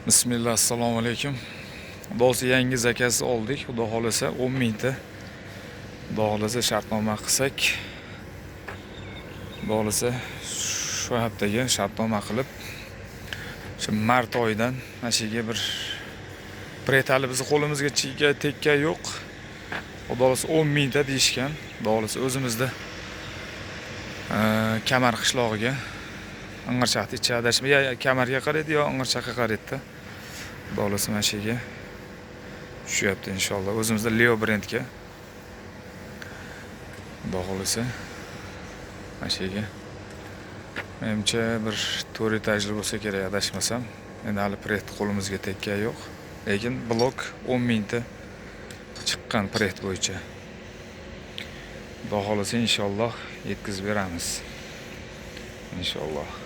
Bismillah, assalomu alaykum. Xudosi yangi zakasi oldik. Xudo xolasa 10 mingta. Xudo xolasa shartnoma qilsak, xudo xolasa shu haftaga shartnoma qilib, shu mart oyidan mashiga bir pretali bizni qo'limizga tekka yo'q. Xudo xolasa 10 mingta deyishgan. Xudo xolasa o'zimizda Kamar qishlog'iga Ing'irchaqda ichadashmi, ya Kamarga qaraydi yo Ing'irchaqqa qaraydi. Xudo xolasa mashiga tushyapti inshaalloh. O'zimizda Leo brendga. Xudo xolasa mashiga menimcha bir 4 etajli bo'lsa kerak, adashmasam. Endi hali proyekt qo'limizga tekka yo'q, lekin blok 10 mingta chiqqan proyekt bo'yicha. Xudo xolasa inshaalloh yetkazib beramiz. İnşallah.